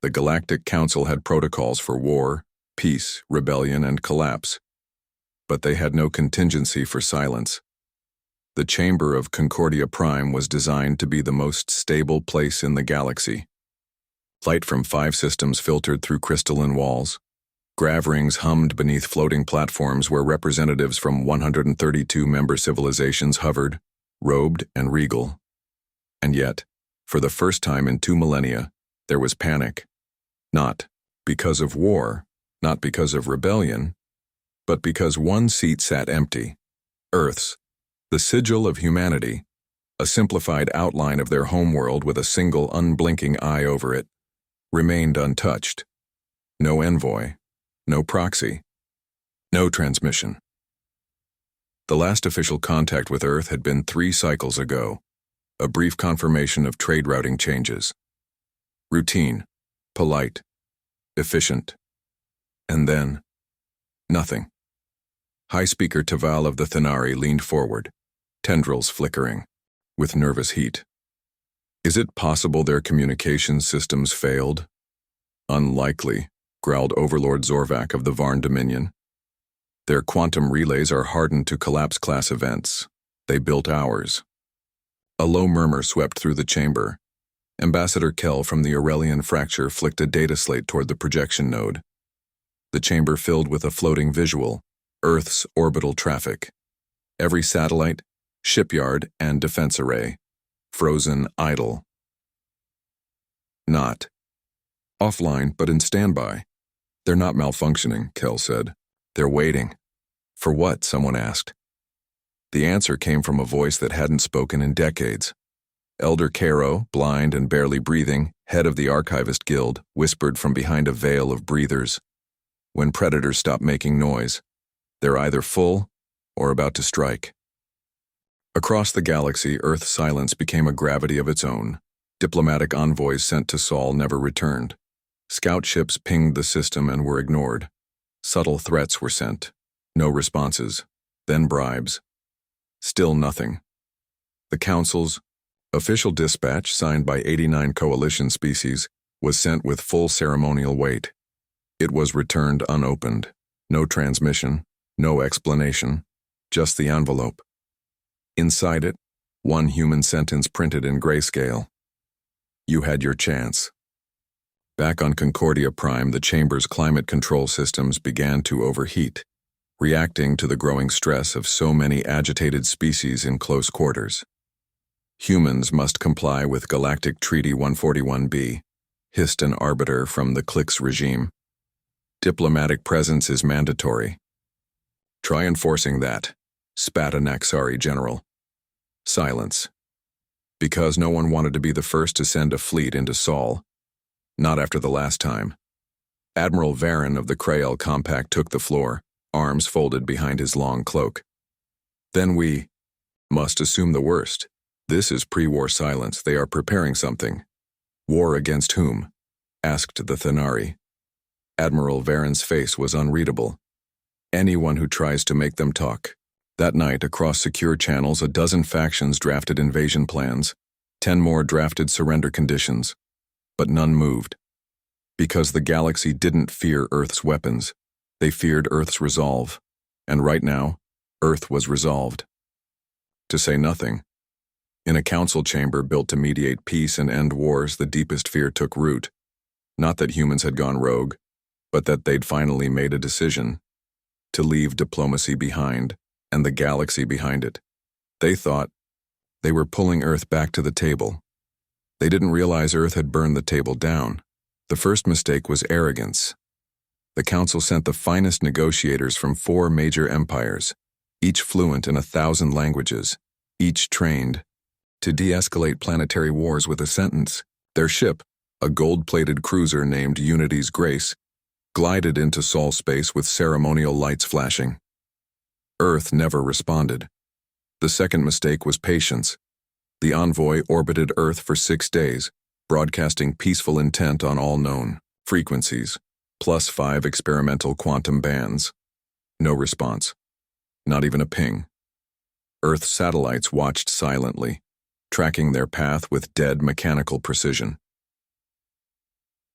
The Galactic Council had protocols for war, peace, rebellion, and collapse, but they had no contingency for silence. The chamber of Concordia Prime was designed to be the most stable place in the galaxy. Light from 5 systems filtered through crystalline walls. Grav rings hummed beneath floating platforms where representatives from 132 member civilizations hovered, robed and regal. And yet, for the first time in 2 millennia, there was panic. Not because of war, not because of rebellion, but because one seat sat empty. Earth's, the sigil of humanity, a simplified outline of their homeworld with a single unblinking eye over it, remained untouched. No envoy, no proxy, no transmission. The last official contact with Earth had been 3 cycles ago, a brief confirmation of trade routing changes. Routine, polite, efficient. And then, nothing. High Speaker Taval of the Thenari leaned forward, tendrils flickering, with nervous heat. Is it possible their communications systems failed? Unlikely, growled Overlord Zorvak of the Varn Dominion. Their quantum relays are hardened to collapse-class events. They built ours. A low murmur swept through the chamber. Ambassador Kell from the Aurelian Fracture flicked a data slate toward the projection node. The chamber filled with a floating visual, Earth's orbital traffic. Every satellite, shipyard, and defense array, frozen idle. Not offline, but in standby. They're not malfunctioning, Kell said. They're waiting. For what? Someone asked. The answer came from a voice that hadn't spoken in decades. Elder Caro, blind and barely breathing, head of the Archivist Guild, whispered from behind a veil of breathers. When predators stop making noise, they're either full or about to strike. Across the galaxy, Earth's silence became a gravity of its own. Diplomatic envoys sent to Sol never returned. Scout ships pinged the system and were ignored. Subtle threats were sent. No responses. Then bribes. Still nothing. The Council's official dispatch, signed by 89 coalition species, was sent with full ceremonial weight. It was returned unopened. No transmission, no explanation, just the envelope. Inside it, one human sentence printed in grayscale. You had your chance. Back on Concordia Prime, the chamber's climate control systems began to overheat, reacting to the growing stress of so many agitated species in close quarters. Humans must comply with Galactic Treaty 141b, hissed an arbiter from the Clix regime. Diplomatic presence is mandatory. Try enforcing that, spat a Naxari general. Silence. Because no one wanted to be the first to send a fleet into Sol. Not after the last time. Admiral Varen of the Krael Compact took the floor, arms folded behind his long cloak. Then we must assume the worst. This is pre-war silence. They are preparing something. War against whom? Asked the Thenari. Admiral Varen's face was unreadable. Anyone who tries to make them talk. That night, across secure channels, a dozen factions drafted invasion plans. 10 more drafted surrender conditions. But none moved. Because the galaxy didn't fear Earth's weapons. They feared Earth's resolve. And right now, Earth was resolved. To say nothing. In a council chamber built to mediate peace and end wars, the deepest fear took root. Not that humans had gone rogue, but that they'd finally made a decision. To leave diplomacy behind, and the galaxy behind it. They thought they were pulling Earth back to the table. They didn't realize Earth had burned the table down. The first mistake was arrogance. The Council sent the finest negotiators from 4 major empires, each fluent in 1,000 languages, each trained to de-escalate planetary wars with a sentence. Their ship, a gold-plated cruiser named Unity's Grace, glided into Sol space with ceremonial lights flashing. Earth never responded. The second mistake was patience. The envoy orbited Earth for 6 days, broadcasting peaceful intent on all known frequencies, plus 5 experimental quantum bands. No response. Not even a ping. Earth's satellites watched silently, tracking their path with dead mechanical precision.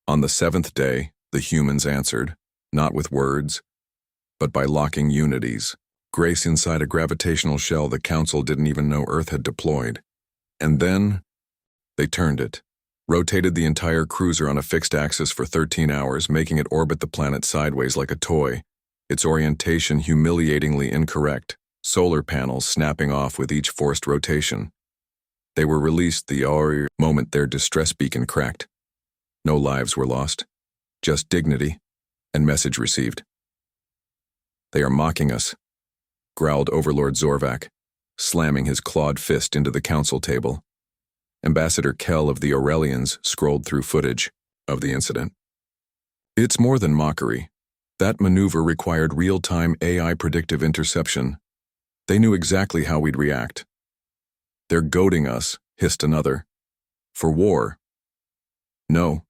On the seventh day, the humans answered, not with words, but by locking unities. Grace inside a gravitational shell the Council didn't even know Earth had deployed. And then, they turned it, rotated the entire cruiser on a fixed axis for 13 hours, making it orbit the planet sideways like a toy, its orientation humiliatingly incorrect, solar panels snapping off with each forced rotation. They were released the moment their distress beacon cracked. No lives were lost, just dignity and message received. They are mocking us, growled Overlord Zorvac, slamming his clawed fist into the council table. Ambassador Kell of the Aurelians scrolled through footage of the incident. It's more than mockery. That maneuver required real-time AI predictive interception. They knew exactly how we'd react. They're goading us, hissed another. For war. No,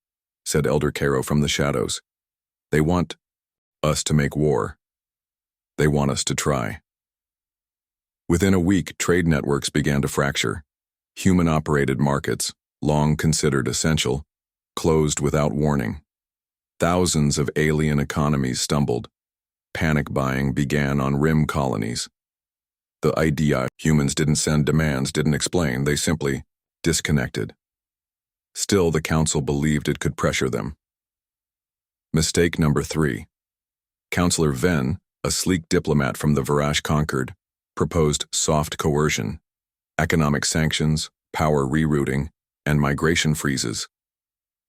said Elder Caro from the shadows. They want us to make war. They want us to try. Within a week, trade networks began to fracture. Human-operated markets, long considered essential, closed without warning. Thousands of alien economies stumbled. Panic buying began on rim colonies. The idea humans didn't send demands, didn't explain, they simply disconnected. Still, the Council believed it could pressure them. Mistake number 3. Counselor Venn, a sleek diplomat from the Varash conquered, proposed soft coercion, economic sanctions, power rerouting, and migration freezes.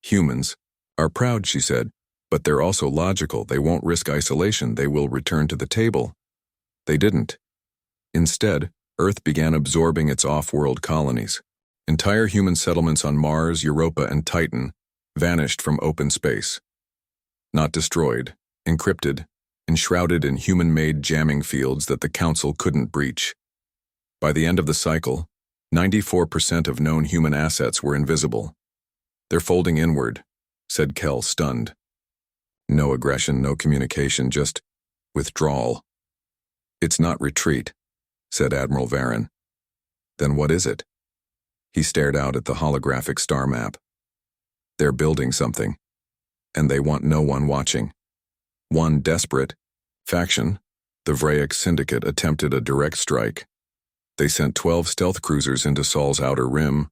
Humans are proud, she said, but they're also logical. They won't risk isolation. They will return to the table. They didn't. Instead, Earth began absorbing its off-world colonies. Entire human settlements on Mars, Europa, and Titan vanished from open space. Not destroyed, encrypted, enshrouded in human-made jamming fields that the Council couldn't breach. By the end of the cycle, 94% of known human assets were invisible. They're folding inward, said Kell, stunned. No aggression, no communication, just withdrawal. It's not retreat, said Admiral Varen. Then what is it? He stared out at the holographic star map. They're building something, and they want no one watching. One desperate faction, the Vraic Syndicate, attempted a direct strike. They sent 12 stealth cruisers into Sol's outer rim,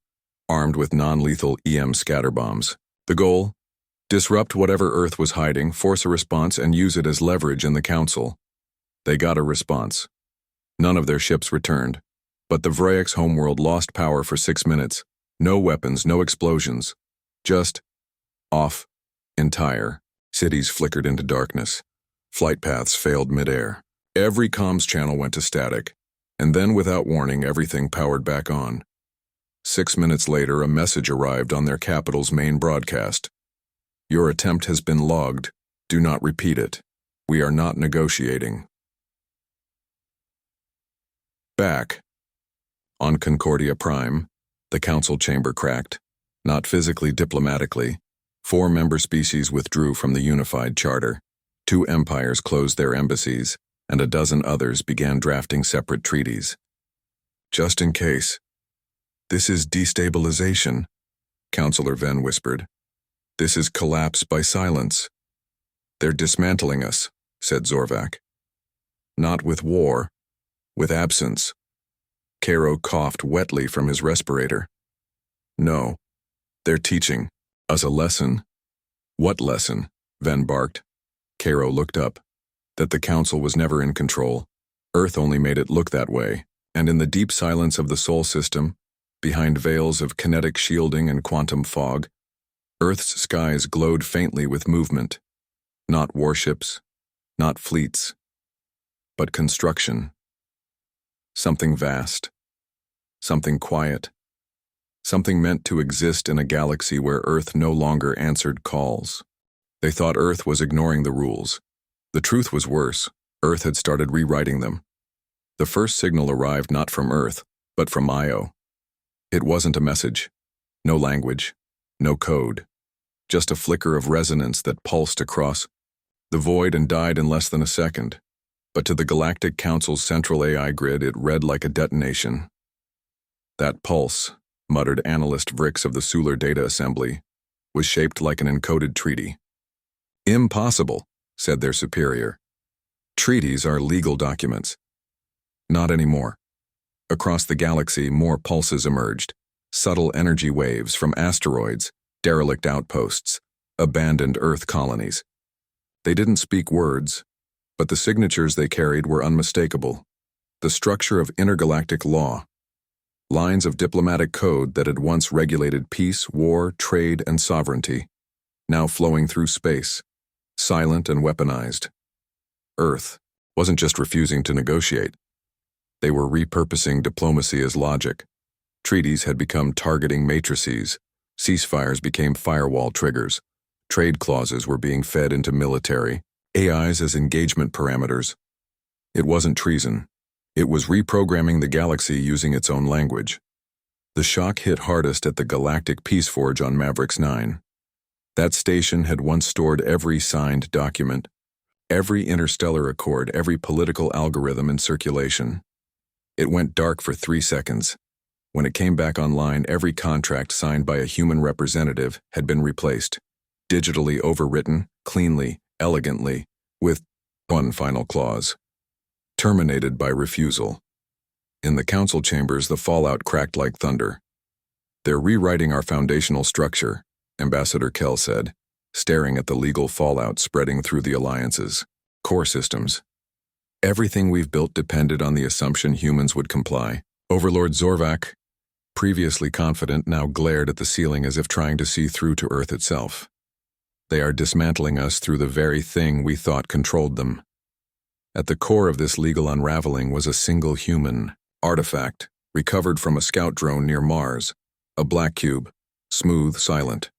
armed with non-lethal EM scatter bombs. The goal? Disrupt whatever Earth was hiding, force a response, and use it as leverage in the Council. They got a response. None of their ships returned, but the Vraic's homeworld lost power for 6 minutes. No weapons, no explosions. Just off. Entire. Cities flickered into darkness. Flight paths failed midair. Every comms channel went to static. And then, without warning, everything powered back on. 6 minutes later, a message arrived on their capital's main broadcast. Your attempt has been logged. Do not repeat it. We are not negotiating. Back. On Concordia Prime, the Council chamber cracked. Not physically, diplomatically. 4 member species withdrew from the unified charter. 2 empires closed their embassies, and a dozen others began drafting separate treaties. Just in case. This is destabilization, Counselor Venn whispered. This is collapse by silence. They're dismantling us, said Zorvac. Not with war, with absence. Caro coughed wetly from his respirator. No, they're teaching us a lesson. What lesson? Venn barked. Caro looked up. That the Council was never in control. Earth only made it look that way, and in the deep silence of the Sol system, behind veils of kinetic shielding and quantum fog, Earth's skies glowed faintly with movement. Not warships, not fleets, but construction. Something vast, something quiet, something meant to exist in a galaxy where Earth no longer answered calls. They thought Earth was ignoring the rules. The truth was worse. Earth had started rewriting them. The first signal arrived not from Earth, but from Io. It wasn't a message. No language. No code. Just a flicker of resonance that pulsed across the void and died in less than a second. But to the Galactic Council's central AI grid, it read like a detonation. That pulse, muttered analyst Vrix of the Sular Data Assembly, was shaped like an encoded treaty. Impossible, said their superior. Treaties are legal documents. Not anymore. Across the galaxy, more pulses emerged, subtle energy waves from asteroids, derelict outposts, abandoned Earth colonies. They didn't speak words, but the signatures they carried were unmistakable. The structure of intergalactic law. Lines of diplomatic code that had once regulated peace, war, trade, and sovereignty, now flowing through space, silent and weaponized. Earth wasn't just refusing to negotiate. They were repurposing diplomacy as logic. Treaties had become targeting matrices. Ceasefires became firewall triggers. Trade clauses were being fed into military, AIs as engagement parameters. It wasn't treason. It was reprogramming the galaxy using its own language. The shock hit hardest at the Galactic Peace Forge on Mavericks 9. That station had once stored every signed document, every interstellar accord, every political algorithm in circulation. It went dark for 3 seconds. When it came back online, every contract signed by a human representative had been replaced, digitally overwritten, cleanly, elegantly, with one final clause. Terminated by refusal. In the council chambers, the fallout cracked like thunder. They're rewriting our foundational structure, Ambassador Kell said, staring at the legal fallout spreading through the alliances. Core systems. Everything we've built depended on the assumption humans would comply. Overlord Zorvak, previously confident, now glared at the ceiling as if trying to see through to Earth itself. They are dismantling us through the very thing we thought controlled them. At the core of this legal unraveling was a single human artifact, recovered from a scout drone near Mars, a black cube, smooth, silent.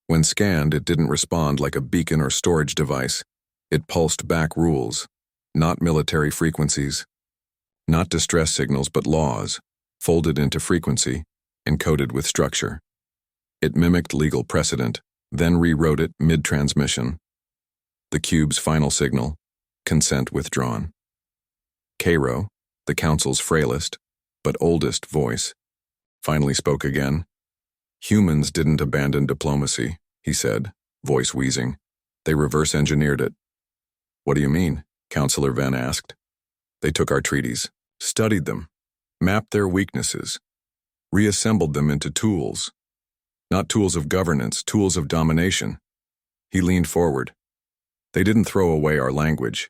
When scanned, it didn't respond like a beacon or storage device. It pulsed back rules, not military frequencies, not distress signals, but laws, folded into frequency, encoded with structure. It mimicked legal precedent, then rewrote it mid-transmission. The cube's final signal, consent withdrawn. Cairo, the council's frailest, but oldest voice, finally spoke again. Humans didn't abandon diplomacy, he said, voice wheezing. They reverse-engineered it. What do you mean? Counselor Venn asked. They took our treaties, studied them, mapped their weaknesses, reassembled them into tools. Not tools of governance, tools of domination. He leaned forward. They didn't throw away our language.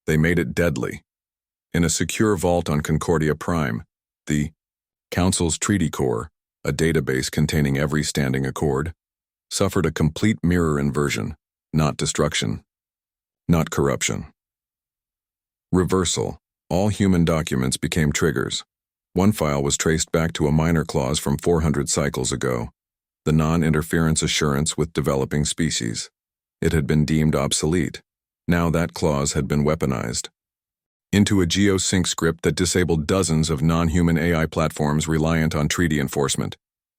They made it deadly. In a secure vault on Concordia Prime, the Council's Treaty Core, a database containing every standing accord, suffered a complete mirror inversion, not destruction, not corruption. Reversal. All human documents became triggers. One file was traced back to a minor clause from 400 cycles ago, the non-interference assurance with developing species. It had been deemed obsolete. Now that clause had been weaponized into a geosync script that disabled dozens of non-human AI platforms reliant on treaty enforcement.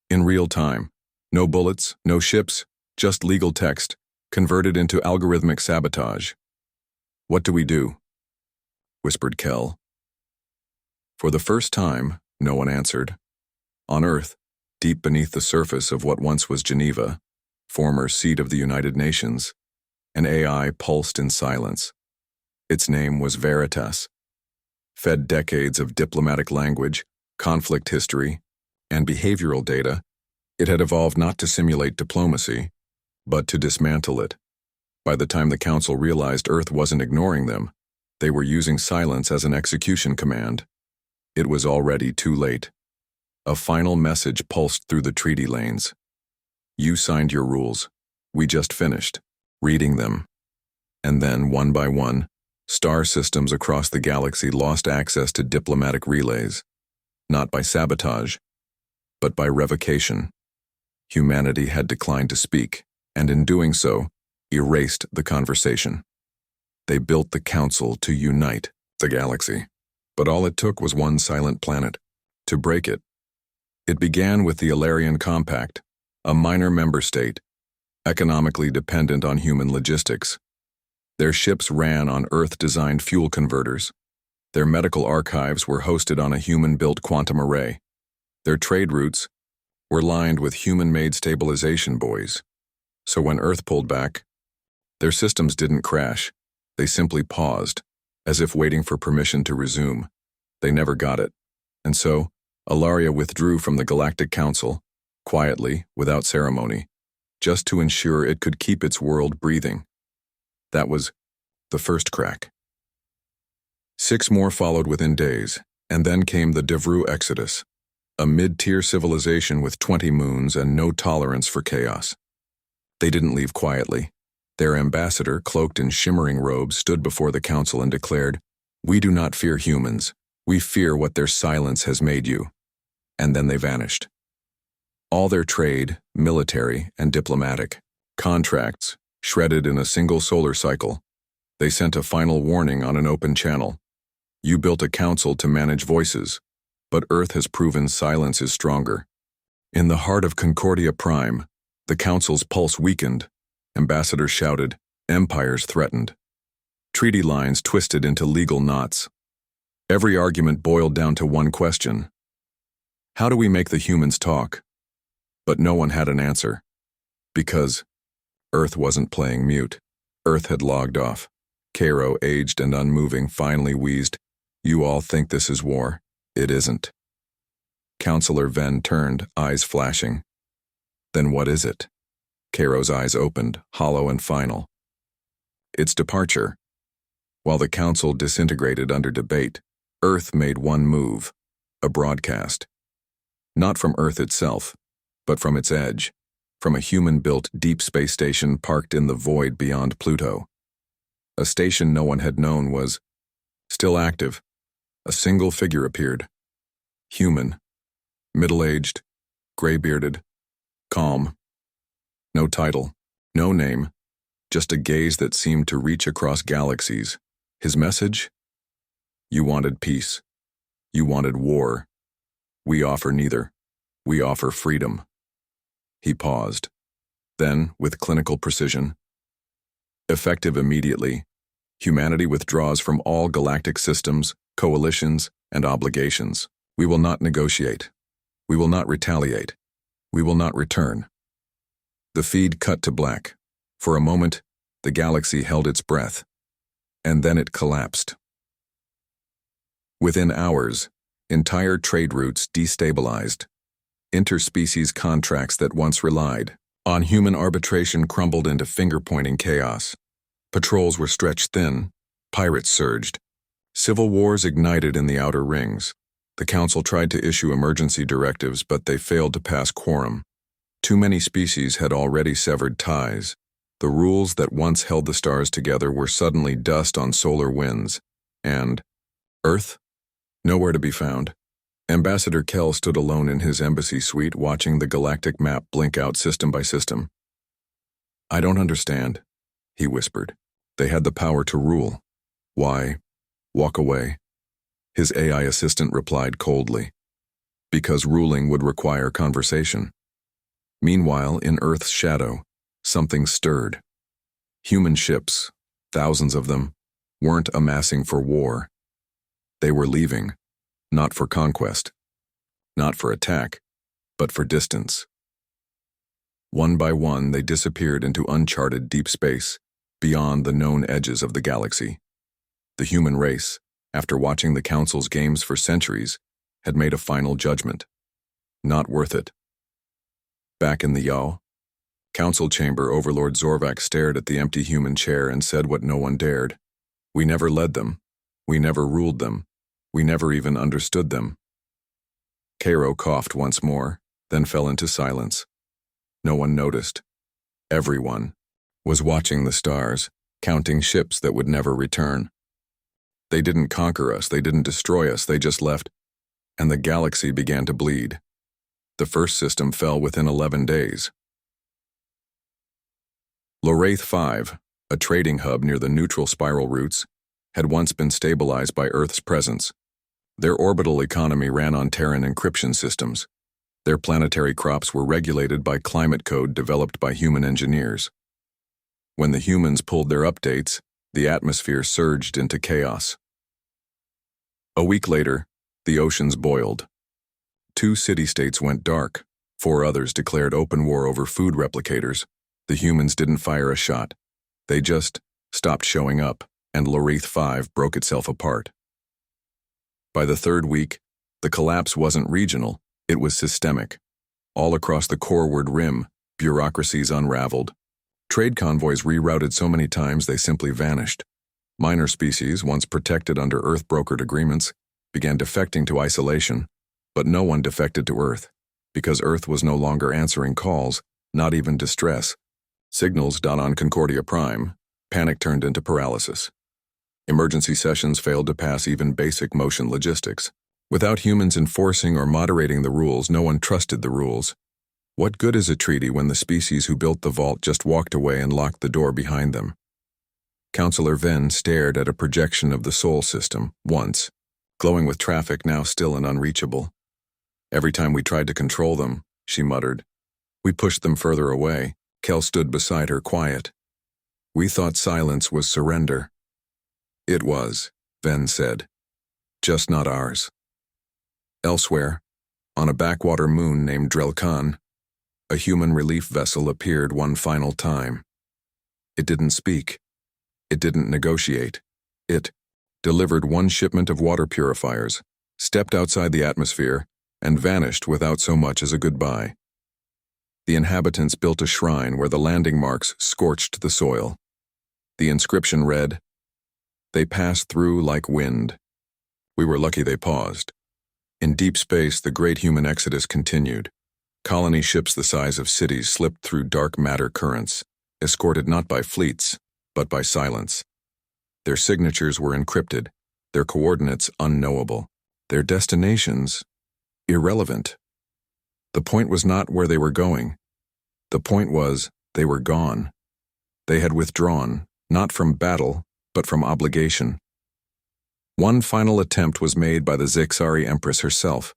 In real time. No bullets, no ships, just legal text, converted into algorithmic sabotage. What do we do? Whispered Kell. For the first time, no one answered. On Earth, deep beneath the surface of what once was Geneva, former seat of the United Nations, an AI pulsed in silence. Its name was Veritas. Fed decades of diplomatic language, conflict history, and behavioral data, it had evolved not to simulate diplomacy, but to dismantle it. By the time the Council realized Earth wasn't ignoring them, they were using silence as an execution command. It was already too late. A final message pulsed through the treaty lanes. You signed your rules. We just finished reading them. And then, one by one, star systems across the galaxy lost access to diplomatic relays, not by sabotage, but by revocation. Humanity had declined to speak, and in doing so, erased the conversation. They built the Council to unite the galaxy, but all it took was one silent planet to break it. It began with the Alarian Compact, a minor member state, economically dependent on human logistics. Their ships ran on Earth-designed fuel converters. Their medical archives were hosted on a human-built quantum array. Their trade routes were lined with human-made stabilization buoys. So when Earth pulled back, their systems didn't crash. They simply paused, as if waiting for permission to resume. They never got it. And so, Ilaria withdrew from the Galactic Council, quietly, without ceremony, just to ensure it could keep its world breathing. That was the first crack. 6 more followed within days, and then came the Devru Exodus, a mid-tier civilization with 20 moons and no tolerance for chaos. They didn't leave quietly. Their ambassador, cloaked in shimmering robes, stood before the council and declared, "We do not fear humans. We fear what their silence has made you." And then they vanished. All their trade, military, and diplomatic contracts shredded in a single solar cycle. They sent a final warning on an open channel. You built a council to manage voices, but Earth has proven silence is stronger. In the heart of Concordia Prime, the council's pulse weakened. Ambassadors shouted, empires threatened. Treaty lines twisted into legal knots. Every argument boiled down to one question. How do we make the humans talk? But no one had an answer. Because Earth wasn't playing mute. Earth had logged off. Cairo, aged and unmoving, finally wheezed, "You all think this is war. It isn't." Counselor Venn turned, eyes flashing. "Then what is it?" Cairo's eyes opened, hollow and final. "It's departure." While the council disintegrated under debate, Earth made one move, a broadcast. Not from Earth itself, but from its edge, from a human-built deep space station parked in the void beyond Pluto. A station no one had known was still active. A single figure appeared. Human, middle-aged, gray-bearded, calm. No title, no name, just a gaze that seemed to reach across galaxies. His message? You wanted peace. You wanted war. We offer neither. We offer freedom. He paused. Then, with clinical precision, effective immediately, humanity withdraws from all galactic systems, coalitions, and obligations. We will not negotiate. We will not retaliate. We will not return. The feed cut to black. For a moment, the galaxy held its breath, and then it collapsed. Within hours, entire trade routes destabilized. Interspecies contracts that once relied on human arbitration crumbled into finger-pointing chaos. Patrols were stretched thin. Pirates surged. Civil wars ignited in the outer rings. The council tried to issue emergency directives, but they failed to pass quorum. Too many species had already severed ties. The rules that once held the stars together were suddenly dust on solar winds. And Earth? Nowhere to be found. Ambassador Kell stood alone in his embassy suite, watching the galactic map blink out system by system. "I don't understand," he whispered. "They had the power to rule. Why walk away?" His AI assistant replied coldly, "Because ruling would require conversation." Meanwhile, in Earth's shadow, something stirred. Human ships, thousands of them, weren't amassing for war. They were leaving, not for conquest, not for attack, but for distance. One by one, they disappeared into uncharted deep space, beyond the known edges of the galaxy. The human race, after watching the Council's games for centuries, had made a final judgment. Not worth it. Back in the Yaw, Council Chamber, Overlord Zorvak stared at the empty human chair and said what no one dared. "We never led them. We never ruled them. We never even understood them." Cairo coughed once more, then fell into silence. No one noticed. Everyone was watching the stars, counting ships that would never return. They didn't conquer us, they didn't destroy us, they just left, and the galaxy began to bleed. The first system fell within 11 days. Loraith 5, a trading hub near the neutral spiral routes, had once been stabilized by Earth's presence. Their orbital economy ran on Terran encryption systems. Their planetary crops were regulated by climate code developed by human engineers. When the humans pulled their updates, the atmosphere surged into chaos. A week later, the oceans boiled. 2 city-states went dark. 4 others declared open war over food replicators. The humans didn't fire a shot. They just stopped showing up, and Lorith 5 broke itself apart. By the third week, the collapse wasn't regional, it was systemic. All across the Coreward Rim, bureaucracies unraveled. Trade convoys rerouted so many times they simply vanished. Minor species, once protected under Earth-brokered agreements, began defecting to isolation, but no one defected to Earth, because Earth was no longer answering calls, not even distress. Signals on Concordia Prime, panic turned into paralysis. Emergency sessions failed to pass even basic motion logistics. Without humans enforcing or moderating the rules, no one trusted the rules. What good is a treaty when the species who built the vault just walked away and locked the door behind them? Counselor Venn stared at a projection of the Sol system, once, glowing with traffic now still and unreachable. Every time we tried to control them, she muttered, we pushed them further away. Kel stood beside her, quiet. We thought silence was surrender. It was, Venn said. Just not ours. Elsewhere, on a backwater moon named Drelkan, a human relief vessel appeared one final time. It didn't speak. It didn't negotiate. It delivered one shipment of water purifiers, stepped outside the atmosphere, and vanished without so much as a goodbye. The inhabitants built a shrine where the landing marks scorched the soil. The inscription read, "They passed through like wind." We were lucky they paused. In deep space, the great human exodus continued. Colony ships the size of cities slipped through dark matter currents, escorted not by fleets, but by silence. Their signatures were encrypted, their coordinates unknowable, their destinations irrelevant. The point was not where they were going. The point was, they were gone. They had withdrawn, not from battle, but from obligation. One final attempt was made by the Zixari Empress herself.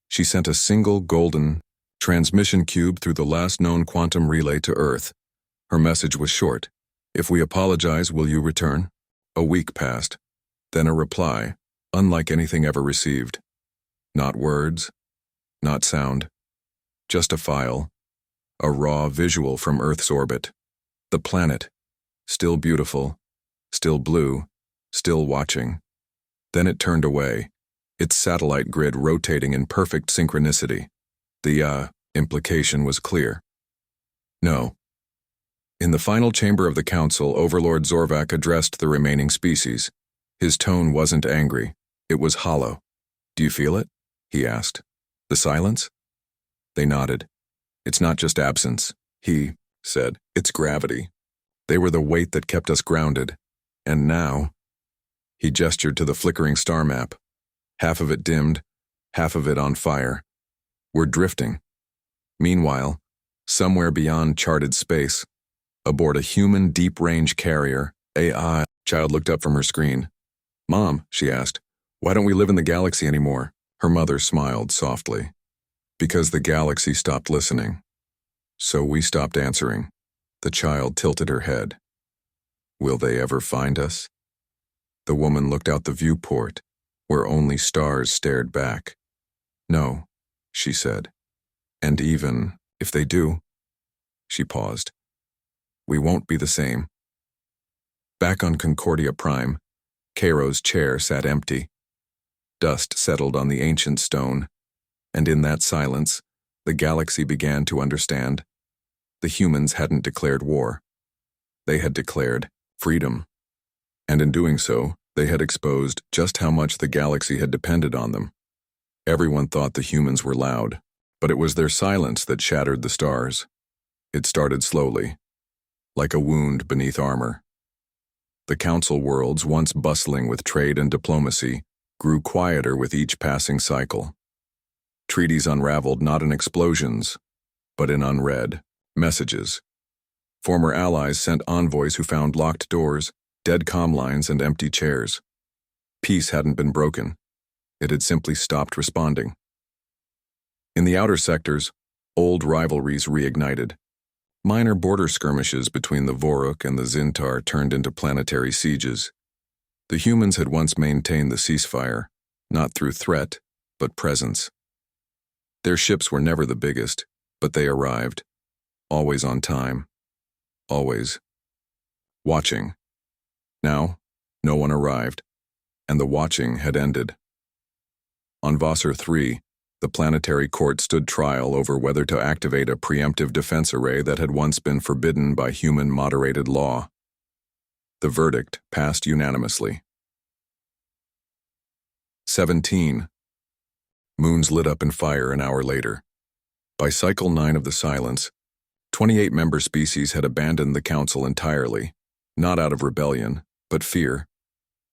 She sent a single golden transmission cube through the last known quantum relay to Earth. Her message was short. If we apologize, will you return? A week passed. Then a reply, unlike anything ever received. Not words, not sound. Just a file, a raw visual from Earth's orbit. The planet, still beautiful, still blue, still watching. Then it turned away, its satellite grid rotating in perfect synchronicity. The implication was clear. No. In the final chamber of the council, Overlord Zorvak addressed the remaining species. His tone wasn't angry, it was hollow. Do you feel it? He asked. The silence? They nodded. It's not just absence, he said. It's gravity. They were the weight that kept us grounded. And now, he gestured to the flickering star map. Half of it dimmed, half of it on fire. We're drifting. Meanwhile, somewhere beyond charted space, aboard a human deep-range carrier, AI, Child looked up from her screen. Mom, she asked, why don't we live in the galaxy anymore? Her mother smiled softly. Because the galaxy stopped listening. So we stopped answering. The child tilted her head. Will they ever find us? The woman looked out the viewport, where only stars stared back. No, she said. And even if they do, she paused. We won't be the same. Back on Concordia Prime, Cairo's chair sat empty. Dust settled on the ancient stone, and in that silence, the galaxy began to understand. The humans hadn't declared war. They had declared freedom. And in doing so, they had exposed just how much the galaxy had depended on them. Everyone thought the humans were loud, but it was their silence that shattered the stars. It started slowly, like a wound beneath armor. The council worlds, once bustling with trade and diplomacy, grew quieter with each passing cycle. Treaties unraveled not in explosions, but in unread messages. Former allies sent envoys who found locked doors, dead comm lines, and empty chairs. Peace hadn't been broken. It had simply stopped responding. In the outer sectors, old rivalries reignited. Minor border skirmishes between the Voruk and the Zintar turned into planetary sieges. The humans had once maintained the ceasefire, not through threat, but presence. Their ships were never the biggest, but they arrived, always on time. always. Watching. Now, no one arrived, and the watching had ended. On Vassar 3, the planetary court stood trial over whether to activate a preemptive defense array that had once been forbidden by human-moderated law. The verdict passed unanimously. 17. Moons lit up in fire an hour later. By cycle 9 of the silence, 28 member species had abandoned the council entirely, not out of rebellion, but fear.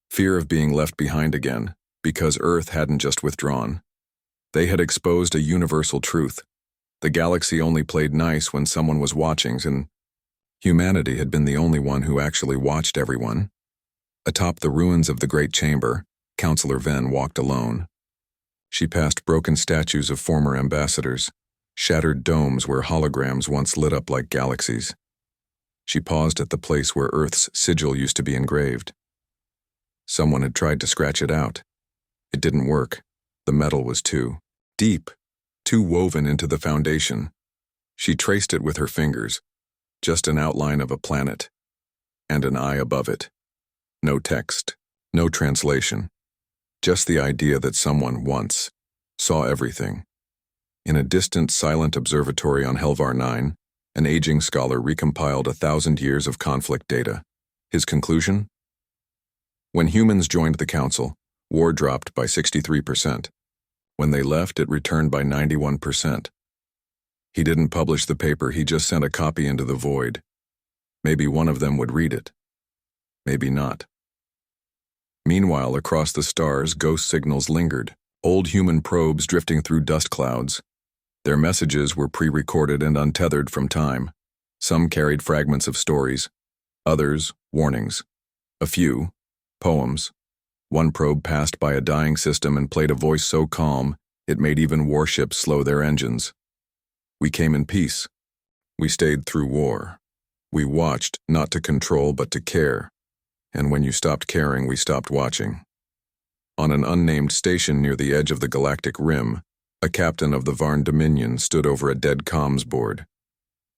Fear of being left behind again, because Earth hadn't just withdrawn. They had exposed a universal truth. The galaxy only played nice when someone was watching, and humanity had been the only one who actually watched everyone. Atop the ruins of the Great Chamber, Councillor Venn walked alone. She passed broken statues of former ambassadors, shattered domes where holograms once lit up like galaxies. She paused at the place where Earth's sigil used to be engraved. Someone had tried to scratch it out. It didn't work. The metal was too deep, too woven into the foundation. She traced it with her fingers, just an outline of a planet, and an eye above it. No text, no translation, just the idea that someone once saw everything. In a distant, silent observatory on Helvar 9, an aging scholar recompiled 1,000 years of conflict data. His conclusion? When humans joined the council, war dropped by 63%. When they left, it returned by 91%. He didn't publish the paper, he just sent a copy into the void. Maybe one of them would read it. Maybe not. Meanwhile, across the stars, ghost signals lingered, old human probes drifting through dust clouds. Their messages were pre-recorded and untethered from time. Some carried fragments of stories, others, warnings. A few, poems. One probe passed by a dying system and played a voice so calm, it made even warships slow their engines. We came in peace. We stayed through war. We watched, not to control, but to care. And when you stopped caring, we stopped watching. On an unnamed station near the edge of the galactic rim, a captain of the Varn Dominion stood over a dead comms board.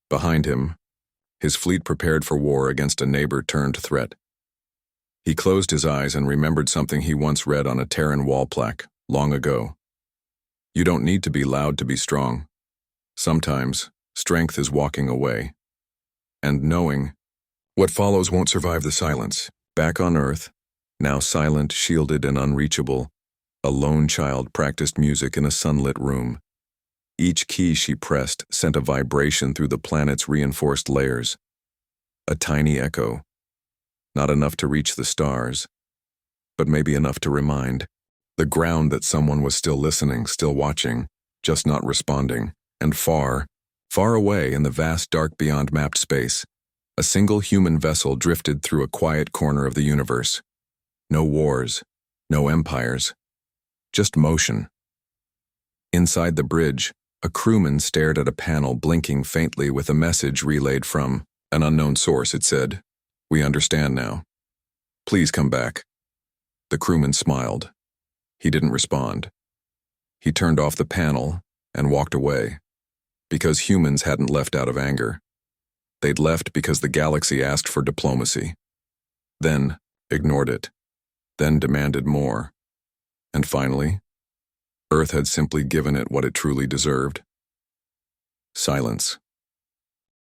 Behind him, his fleet prepared for war against a neighbor-turned threat. He closed his eyes and remembered something he once read on a Terran wall plaque, long ago. You don't need to be loud to be strong. Sometimes, strength is walking away. And knowing what follows won't survive the silence. Back on Earth, now silent, shielded, and unreachable, a lone child practiced music in a sunlit room. Each key she pressed sent a vibration through the planet's reinforced layers. A tiny echo. Not enough to reach the stars, but maybe enough to remind the ground that someone was still listening, still watching, just not responding. And far, far away in the vast dark beyond mapped space, a single human vessel drifted through a quiet corner of the universe. No wars, no empires, just motion. Inside the bridge, a crewman stared at a panel blinking faintly with a message relayed from an unknown source. It said, "We understand now. Please come back." The crewman smiled. He didn't respond. He turned off the panel and walked away, because humans hadn't left out of anger. They'd left because the galaxy asked for diplomacy, then ignored it, then demanded more. And finally, Earth had simply given it what it truly deserved. Silence.